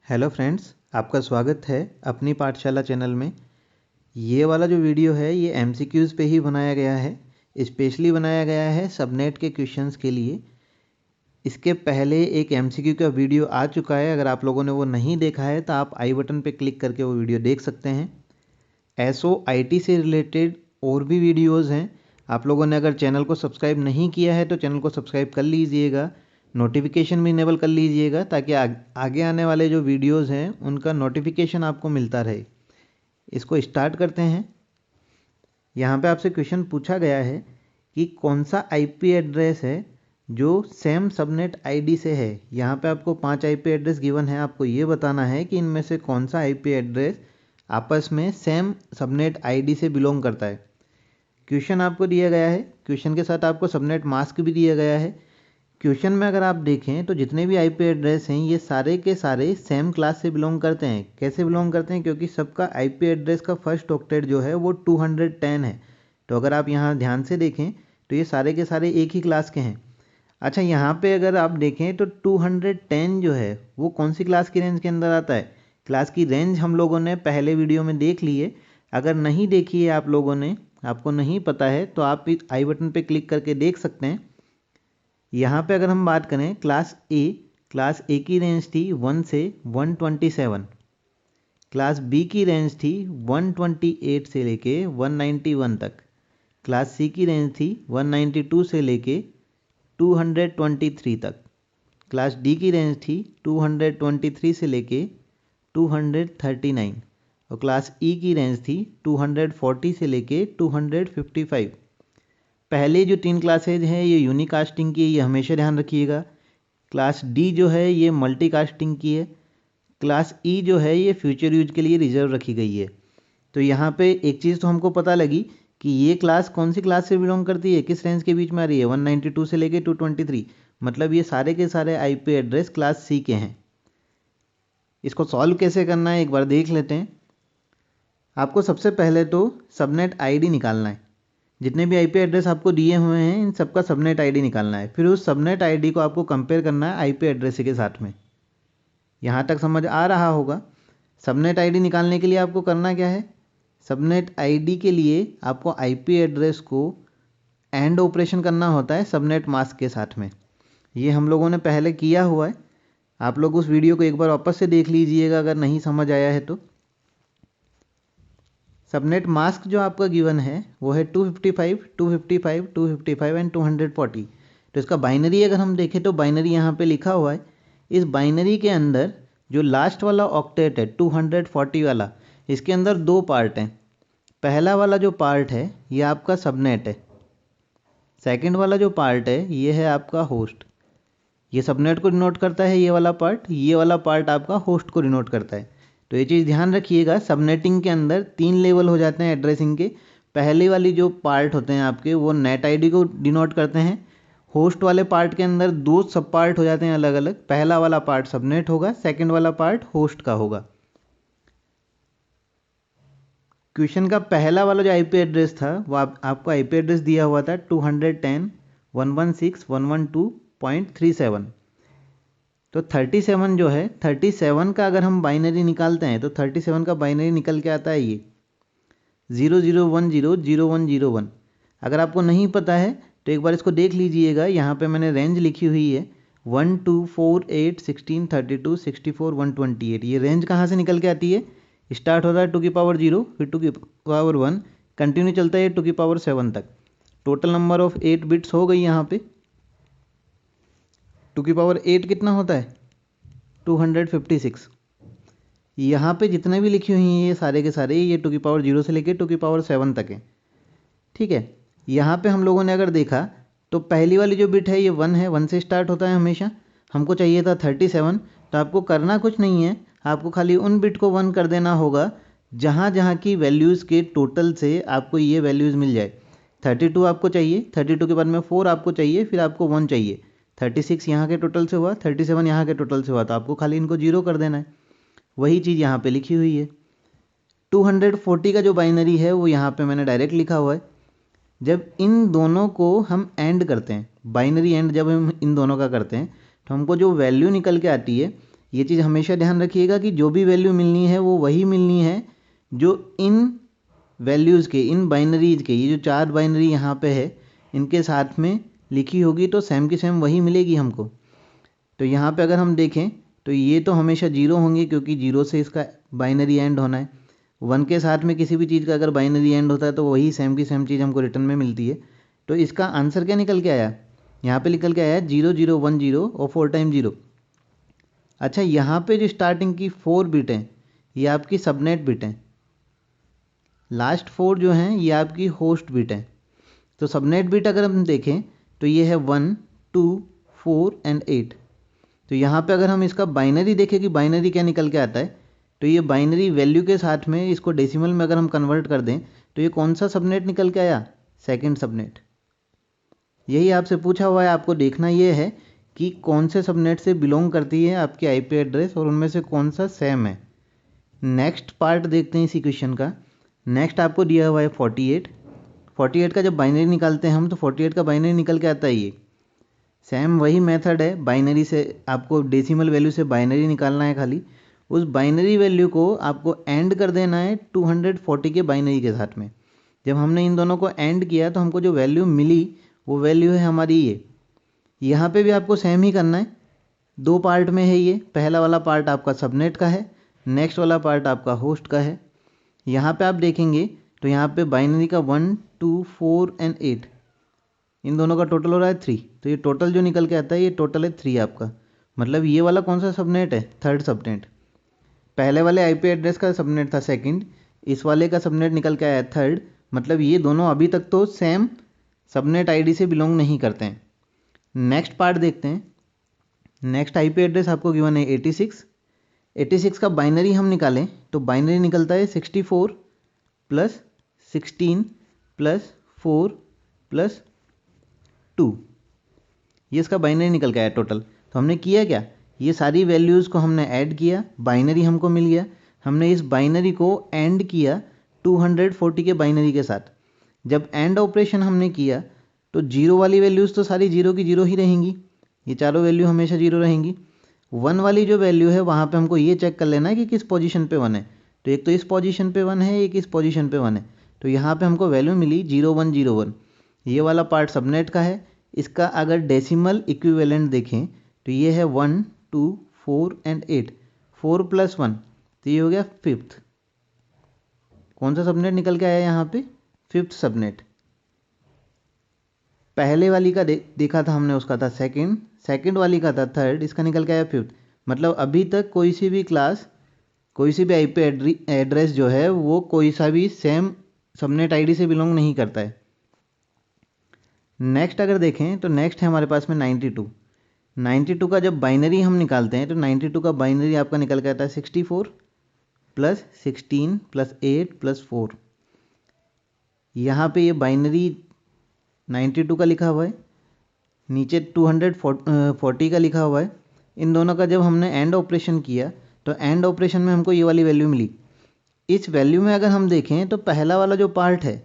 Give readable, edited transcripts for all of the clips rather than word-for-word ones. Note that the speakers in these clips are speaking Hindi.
हेलो फ्रेंड्स, आपका स्वागत है अपनी पाठशाला चैनल में। ये वाला जो वीडियो है ये एमसीक्यूज़ पे ही बनाया गया है। स्पेशली बनाया गया है सबनेट के क्वेश्चंस के लिए। इसके पहले एक एमसीक्यू का वीडियो आ चुका है। अगर आप लोगों ने वो नहीं देखा है तो आप आई बटन पे क्लिक करके वो वीडियो देख सकते हैं। एसओआईटी से रिलेटेड और भी वीडियोज़ हैं। आप लोगों ने अगर चैनल को सब्सक्राइब नहीं किया है तो चैनल को सब्सक्राइब कर लीजिएगा, नोटिफिकेशन भी इनेबल कर लीजिएगा ताकि आगे आने वाले जो वीडियोज़ हैं उनका नोटिफिकेशन आपको मिलता रहे। इसको स्टार्ट करते हैं। यहाँ पे आपसे क्वेश्चन पूछा गया है कि कौन सा आईपी एड्रेस है जो सेम सबनेट आईडी से है। यहाँ पे आपको 5 आईपी एड्रेस गिवन है। आपको ये बताना है कि इनमें से कौन सा आईपी एड्रेस आपस में सेम सबनेट आईडी से बिलोंग करता है। क्वेश्चन आपको दिया गया है, क्वेश्चन के साथ आपको सबनेट मास्क भी दिया गया है। क्वेश्चन में अगर आप देखें तो जितने भी आईपी एड्रेस हैं ये सारे के सारे सेम क्लास से बिलोंग करते हैं। कैसे बिलोंग करते हैं? क्योंकि सबका आईपी एड्रेस का फर्स्ट ऑक्टेट जो है वो 210 है। तो अगर आप यहाँ ध्यान से देखें तो ये सारे के सारे एक ही क्लास के हैं। अच्छा, यहाँ पे अगर आप देखें तो 210 जो है वो कौन सी क्लास की रेंज के अंदर आता है? क्लास की रेंज हम लोगों ने पहले वीडियो में देख ली है। अगर नहीं देखी है आप लोगों ने, आपको नहीं पता है तो आप इस आई बटन पे क्लिक करके देख सकते हैं। यहाँ पे अगर हम बात करें क्लास ए की रेंज थी 1 से 127, क्लास बी की रेंज थी 128 से लेके 191 तक, क्लास सी की रेंज थी 192 से लेके 223 तक, क्लास डी की रेंज थी 223 से लेके 239 और क्लास ई की रेंज थी 240 से लेके 255। पहले जो 3 क्लासेज हैं ये यूनिकास्टिंग की है, ये हमेशा ध्यान रखिएगा। क्लास डी जो है ये मल्टी कास्टिंग की है। क्लास ई जो है ये फ्यूचर यूज के लिए रिजर्व रखी गई है। तो यहाँ पे एक चीज़ तो हमको पता लगी कि ये क्लास कौन सी क्लास से बिलोंग करती है, किस रेंज के बीच में आ रही है, 192 से लेके 223। मतलब ये सारे के सारे आईपी एड्रेस क्लास सी के हैं। इसको सॉल्व कैसे करना है एक बार देख लेते हैं। आपको सबसे पहले तो सबनेट आईडी निकालना है। जितने भी आईपी एड्रेस आपको दिए हुए हैं इन सबका सबनेट आईडी निकालना है। फिर उस सबनेट आईडी को आपको कंपेयर करना है आईपी एड्रेस के साथ में। यहाँ तक समझ आ रहा होगा। सबनेट आईडी निकालने के लिए आपको करना क्या है? सबनेट आईडी के लिए आपको आईपी एड्रेस को एंड ऑपरेशन करना होता है सबनेट मास्क के साथ में। ये हम लोगों ने पहले किया हुआ है। आप लोग उस वीडियो को एक बार वापस से देख लीजिएगा अगर नहीं समझ आया है तो। सबनेट मास्क जो आपका गिवन है वो है 255, 255, 255 एंड 240। तो इसका बाइनरी अगर हम देखें तो बाइनरी यहाँ पे लिखा हुआ है। इस बाइनरी के अंदर जो लास्ट वाला ऑक्टेट है 240 वाला, इसके अंदर 2 पार्ट हैं। पहला वाला जो पार्ट है ये आपका सबनेट है। सेकंड वाला जो पार्ट है ये है आपका होस्ट। ये सबनेट को डिनोट करता है ये वाला पार्ट, ये वाला पार्ट आपका होस्ट को डिनोट करता है। तो ये चीज़ ध्यान रखिएगा, सबनेटिंग के अंदर 3 लेवल हो जाते हैं एड्रेसिंग के। पहले वाली जो पार्ट होते हैं आपके वो नेट आईडी को डिनोट करते हैं। होस्ट वाले पार्ट के अंदर 2 सब पार्ट हो जाते हैं अलग अलग। पहला वाला पार्ट सबनेट होगा, सेकंड वाला पार्ट होस्ट का होगा। क्वेश्चन का पहला वाला जो आईपी एड्रेस था वो आपको आईपी एड्रेस दिया हुआ था 210.116.112.37। तो 37 जो है 37 का अगर हम बाइनरी निकालते हैं तो 37 का बाइनरी निकल के आता है ये 00100101। अगर आपको नहीं पता है तो एक बार इसको देख लीजिएगा। यहाँ पे मैंने रेंज लिखी हुई है 1 2 4 8 16 32 64 128। ये रेंज कहाँ से निकल के आती है? स्टार्ट होता है 2 की पावर 0, फिर 2 की पावर 1, कंटिन्यू चलता है 2 की पावर 7 तक। टोटल नंबर ऑफ 8 बिट्स हो गई यहाँ पे। 2 की पावर 8 कितना होता है? 256। यहाँ पे जितने भी लिखी हुई हैं ये सारे के सारे ये 2 की पावर 0 से लेके 2 की पावर 7 तक है। ठीक है, यहाँ पे हम लोगों ने अगर देखा तो पहली वाली जो बिट है ये 1 है, 1 से स्टार्ट होता है हमेशा। हमको चाहिए था 37। तो आपको करना कुछ नहीं है, आपको खाली उन बिट को 1 कर देना होगा जहाँ जहाँ की वैल्यूज़ के टोटल से आपको ये वैल्यूज़ मिल जाए। 32 आपको चाहिए, 32 के बाद में 4 आपको चाहिए, फिर आपको 1 चाहिए। 36 यहाँ के टोटल से हुआ, 37 यहाँ के टोटल से हुआ, तो आपको खाली इनको 0 कर देना है। वही चीज़ यहाँ पे लिखी हुई है। 240 का जो बाइनरी है वो यहाँ पे मैंने डायरेक्ट लिखा हुआ है। जब इन दोनों को हम एंड करते हैं, बाइनरी एंड जब हम इन दोनों का करते हैं तो हमको जो वैल्यू निकल के आती है ये चीज़ हमेशा ध्यान रखिएगा कि जो भी वैल्यू मिलनी है वो वही मिलनी है जो इन वैल्यूज़ के, इन बाइनरीज के, ये जो 4 बाइनरी यहाँ पे है इनके साथ में लिखी होगी तो सेम की सेम वही मिलेगी हमको। तो यहाँ पे अगर हम देखें तो ये तो हमेशा 0 होंगे क्योंकि 0 से इसका बाइनरी एंड होना है। 1 के साथ में किसी भी चीज़ का अगर बाइनरी एंड होता है तो वही सेम की सेम चीज़ हमको रिटर्न में मिलती है। तो इसका आंसर क्या निकल के आया, यहाँ पे निकल के आया 0 0 1 0 और 4 टाइम 0। अच्छा, यहाँ पे जो स्टार्टिंग की 4 बिट हैं ये आपकी सबनेट बिट हैं, लास्ट 4 जो हैं ये आपकी होस्ट बिट हैं। तो सबनेट बिट अगर हम देखें तो ये है 1 2 4 एंड 8। तो यहाँ पे अगर हम इसका बाइनरी देखें कि बाइनरी क्या निकल के आता है, तो ये बाइनरी वैल्यू के साथ में इसको डेसिमल में अगर हम कन्वर्ट कर दें तो ये कौन सा सबनेट निकल के आया, सेकंड सबनेट। यही आपसे पूछा हुआ है, आपको देखना ये है कि कौन से सबनेट से बिलोंग करती है आपकी आईपी एड्रेस और उनमें से कौन सा सेम है। नेक्स्ट पार्ट देखते हैं इसी क्वेश्चन का। नेक्स्ट आपको दिया हुआ है 48 का जब बाइनरी निकालते हैं हम तो 48 का बाइनरी निकल के आता है ये। सेम वही मेथड है, बाइनरी से आपको डेसिमल वैल्यू से बाइनरी निकालना है, खाली उस बाइनरी वैल्यू को आपको एंड कर देना है 240 के बाइनरी के साथ में। जब हमने इन दोनों को एंड किया तो हमको जो वैल्यू मिली वो वैल्यू है हमारी ये। यहाँ पे भी आपको सेम ही करना है, 2 पार्ट में है ये। पहला वाला पार्ट आपका सबनेट का है, नेक्स्ट वाला पार्ट आपका होस्ट का है। यहाँ पे आप देखेंगे तो यहाँ पे बाइनरी का 1 2 4 एंड 8, इन दोनों का टोटल हो रहा है 3। तो ये टोटल जो निकल के आता है ये टोटल है 3 आपका। मतलब ये वाला कौन सा सबनेट है, थर्ड सबनेट। पहले वाले आईपी एड्रेस का सबनेट था सेकंड, इस वाले का सबनेट निकल के आया थर्ड। मतलब ये दोनों अभी तक तो सेम सबनेट आईडी से बिलोंग नहीं करते हैं। नेक्स्ट पार्ट देखते हैं। नेक्स्ट आईपी एड्रेस आपको गिवन है 86 का बाइनरी हम निकालें तो बाइनरी निकलता है 64 प्लस 16 प्लस 4 प्लस 2, ये इसका बाइनरी निकल के आया टोटल। तो हमने किया क्या, ये सारी वैल्यूज़ को हमने ऐड किया, बाइनरी हमको मिल गया। हमने इस बाइनरी को एंड किया 240 के बाइनरी के साथ। जब एंड ऑपरेशन हमने किया तो जीरो वाली वैल्यूज़ तो सारी जीरो की जीरो ही रहेंगी, ये चारों वैल्यू हमेशा जीरो रहेंगी। 1 वाली जो वैल्यू है वहाँ पे हमको ये चेक कर लेना है कि किस पोजीशन पे 1 है। तो एक तो इस पोजीशन पे 1 है, एक इस पोजीशन पे 1 है। तो यहाँ पे हमको वैल्यू मिली 0 1 0 1। ये वाला पार्ट सबनेट का है। इसका अगर डेसिमल इक्विवेलेंट देखें तो ये है 1 2 4 एंड 8, 4 प्लस 1 तो ये हो गया 5th। कौन सा सबनेट निकल के आया यहाँ पे, 5th सबनेट। पहले वाली का देखा था हमने, उसका था सेकंड वाली का था थर्ड, इसका निकल के आया 5th। मतलब अभी तक कोई सी भी क्लास, कोई सी भी आईपी एड्रेस जो है वो कोई सा भी सेम सबनेट आईडी से बिलोंग नहीं करता है। नेक्स्ट अगर देखें तो नेक्स्ट है हमारे पास में 92 का जब बाइनरी हम निकालते हैं तो 92 का बाइनरी आपका निकल के आता है 64 प्लस 16 प्लस 8 प्लस 4। यहाँ पे ये बाइनरी 92 का लिखा हुआ है, नीचे 240 का लिखा हुआ है। इन दोनों का जब हमने एंड ऑपरेशन किया तो एंड ऑपरेशन में हमको ये वाली वैल्यू मिली। इस वैल्यू में अगर हम देखें तो पहला वाला जो पार्ट है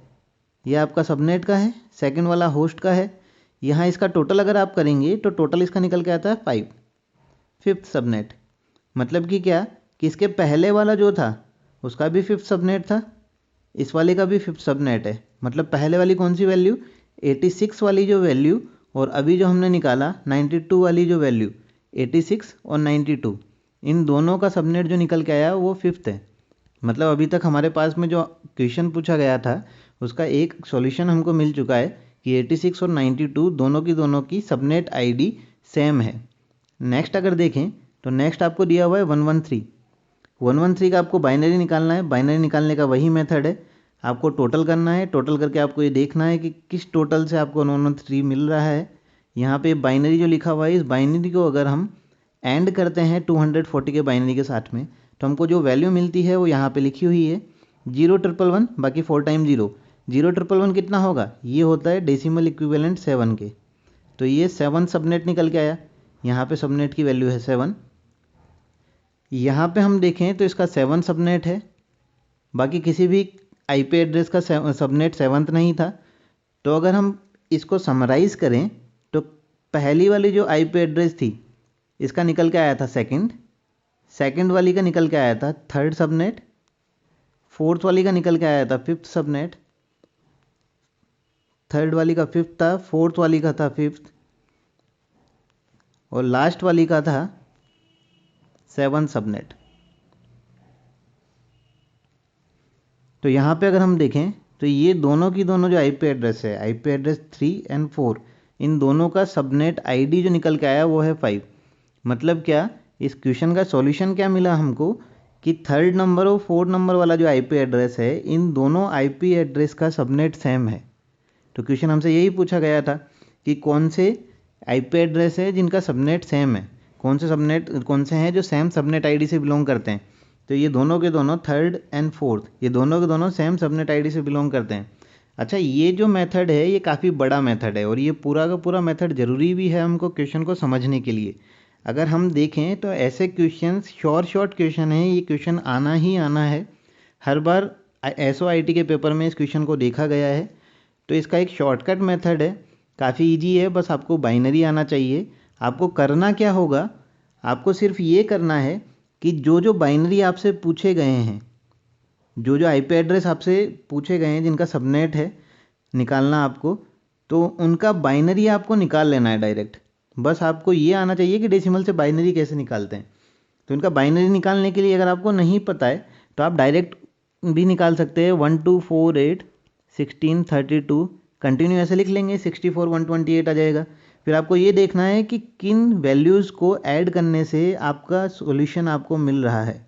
ये आपका सबनेट का है, सेकंड वाला होस्ट का है। यहाँ इसका टोटल अगर आप करेंगे तो टोटल इसका निकल के आता है 5, 5th सबनेट। मतलब कि क्या कि इसके पहले वाला जो था उसका भी 5th सबनेट था, इस वाले का भी 5th सबनेट है। मतलब पहले वाली कौन सी वैल्यू, 86 वाली जो वैल्यू, और अभी जो हमने निकाला 92 वाली जो वैल्यू, 86 और 92, इन दोनों का सबनेट जो निकल के आया वो 5th है। मतलब अभी तक हमारे पास में जो क्वेश्चन पूछा गया था उसका एक सॉल्यूशन हमको मिल चुका है कि 86 और 92 दोनों की सबनेट आईडी सेम है। नेक्स्ट अगर देखें तो नेक्स्ट आपको दिया हुआ है 113 का आपको बाइनरी निकालना है। बाइनरी निकालने का वही मेथड है, आपको टोटल करना है। टोटल करके आपको ये देखना है कि किस टोटल से आपको 113 मिल रहा है। यहाँ पे बाइनरी जो लिखा हुआ है, इस बाइनरी को अगर हम एंड करते हैं 240 के बाइनरी के साथ में तो हमको जो वैल्यू मिलती है वो यहाँ पे लिखी हुई है 0 बाकी 4 टाइम 0 0 कितना होगा, ये होता है डेसिमल इक्विवेलेंट 7 के। तो ये 7 सबनेट निकल के आया। यहाँ पे सबनेट की वैल्यू है 7। यहाँ पे हम देखें तो इसका 7 सबनेट है, बाकी किसी भी आईपी एड्रेस का सबनेट 7th नहीं था। तो अगर हम इसको समराइज़ करें तो पहली वाली जो आईपी एड्रेस थी इसका निकल के आया था सेकंड, सेकंड वाली का निकल के आया था थर्ड सबनेट, फोर्थ वाली का निकल के आया था फिफ्थ सबनेट, थर्ड वाली का फिफ्थ था, फोर्थ वाली का था फिफ्थ, और लास्ट वाली का था सेवन सबनेट। तो यहाँ पे अगर हम देखें तो ये दोनों की दोनों जो आईपी एड्रेस है, आईपी एड्रेस 3 और 4, इन दोनों का सबनेट आईडी जो निकल के आया वो है 5। मतलब क्या, इस क्वेश्चन का सॉल्यूशन क्या मिला हमको कि थर्ड नंबर और फोर्थ नंबर वाला जो आईपी एड्रेस है, इन दोनों आईपी एड्रेस का सबनेट सेम है। तो क्वेश्चन हमसे यही पूछा गया था कि कौन से आईपी एड्रेस है जिनका सबनेट सेम है, कौन से हैं जो सेम सबनेट आईडी से बिलोंग करते हैं। तो ये दोनों के दोनों थर्ड एंड फोर्थ, ये दोनों के दोनों सेम सबनेट आईडी से बिलोंग करते हैं। अच्छा, ये जो मेथड है ये काफ़ी बड़ा मेथड है और ये पूरा का पूरा मेथड ज़रूरी भी है हमको क्वेश्चन को समझने के लिए। अगर हम देखें तो ऐसे क्वेश्चन शॉर्ट क्वेश्चन है, ये क्वेश्चन आना ही आना है। हर बार SOIT के पेपर में इस क्वेश्चन को देखा गया है। तो इसका एक शॉर्टकट मेथड है, काफ़ी इजी है, बस आपको बाइनरी आना चाहिए। आपको करना क्या होगा, आपको सिर्फ ये करना है कि जो जो बाइनरी आपसे पूछे गए हैं, जो जो आईपी एड्रेस आपसे पूछे गए हैं जिनका सबनेट है निकालना आपको, तो उनका बाइनरी आपको निकाल लेना है डायरेक्ट। बस आपको ये आना चाहिए कि डेसिमल से बाइनरी कैसे निकालते हैं। तो इनका बाइनरी निकालने के लिए अगर आपको नहीं पता है तो आप डायरेक्ट भी निकाल सकते हैं। 1 2 4 8 16 32 कंटिन्यू ऐसे लिख लेंगे, 64 128 आ जाएगा। फिर आपको ये देखना है कि किन वैल्यूज़ को ऐड करने से आपका सॉल्यूशन आपको मिल रहा है।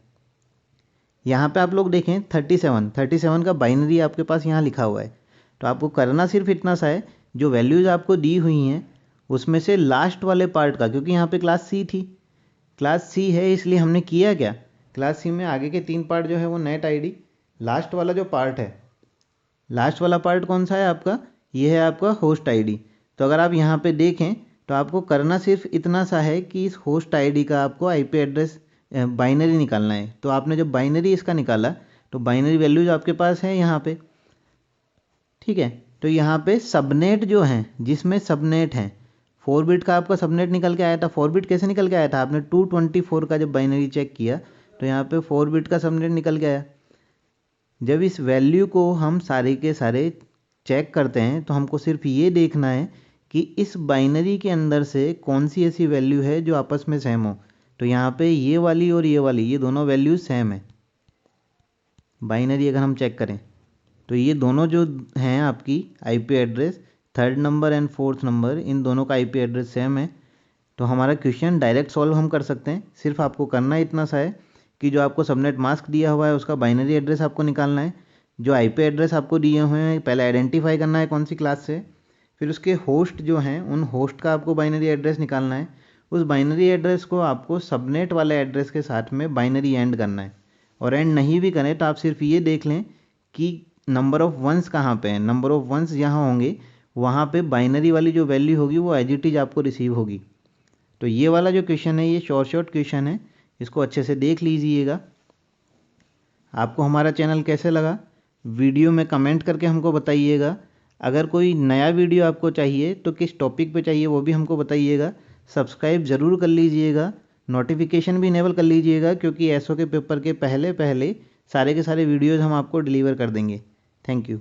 यहाँ पे आप लोग देखें 37 का बाइनरी आपके पास यहाँ लिखा हुआ है। तो आपको करना सिर्फ इतना सा है, जो वैल्यूज़ आपको दी हुई हैं उसमें से लास्ट वाले पार्ट का, क्योंकि यहाँ पे क्लास सी थी, क्लास सी है इसलिए हमने किया क्या, क्लास सी में आगे के 3 पार्ट जो है वो नेट आईडी, लास्ट वाला जो पार्ट है, लास्ट वाला पार्ट कौन सा है आपका, ये है आपका होस्ट आईडी। तो अगर आप यहाँ पे देखें तो आपको करना सिर्फ इतना सा है कि इस होस्ट आईडी का आपको आईपी एड्रेस बाइनरी निकालना है। तो आपने जब बाइनरी इसका निकाला तो बाइनरी वैल्यूज आपके पास है यहाँ पे, ठीक है। तो यहाँ पे सबनेट जो हैं, जिसमें सबनेट हैं, 4 बिट का आपका सबनेट निकल के आया था। 4 बिट कैसे निकल के आया था, आपने 224 का जब बाइनरी चेक किया तो यहाँ पे 4 बिट का सबनेट निकल के आया। जब इस वैल्यू को हम सारे के सारे चेक करते हैं तो हमको सिर्फ ये देखना है कि इस बाइनरी के अंदर से कौन सी ऐसी वैल्यू है जो आपस में सेम हो। तो यहाँ पे ये वाली और ये वाली, ये दोनों वैल्यूज सेम है। बाइनरी अगर हम चेक करें तो ये दोनों जो हैं आपकी IP address, third number and fourth number, इन दोनों का आईपी एड्रेस सेम है। तो हमारा क्वेश्चन डायरेक्ट सॉल्व हम कर सकते हैं। सिर्फ आपको करना इतना सा है कि जो आपको सबनेट मास्क दिया हुआ है उसका बाइनरी एड्रेस आपको निकालना है। जो आईपी एड्रेस आपको दिए हुए हैं पहले आइडेंटिफाई करना है कौन सी क्लास से, फिर उसके होस्ट जो हैं उन होस्ट का आपको बाइनरी एड्रेस निकालना है। उस बाइनरी एड्रेस को आपको सबनेट वाले एड्रेस के साथ में बाइनरी एंड करना है। और एंड नहीं भी करें तो आप सिर्फ ये देख लें कि नंबर ऑफ़ वंस कहाँ पे हैं, नंबर ऑफ़ वंस जहाँ होंगे वहाँ पे बाइनरी वाली जो वैल्यू होगी वो एज इट इज आपको रिसीव होगी। तो ये वाला जो क्वेश्चन है ये शॉर्ट क्वेश्चन है, इसको अच्छे से देख लीजिएगा। आपको हमारा चैनल कैसे लगा वीडियो में कमेंट करके हमको बताइएगा। अगर कोई नया वीडियो आपको चाहिए तो किस टॉपिक पे चाहिए वो भी हमको बताइएगा। सब्सक्राइब ज़रूर कर लीजिएगा, नोटिफिकेशन भी इनेबल कर लीजिएगा, क्योंकि एसओ के पेपर के पहले सारे के सारे वीडियोज़ हम आपको डिलीवर कर देंगे। Thank you.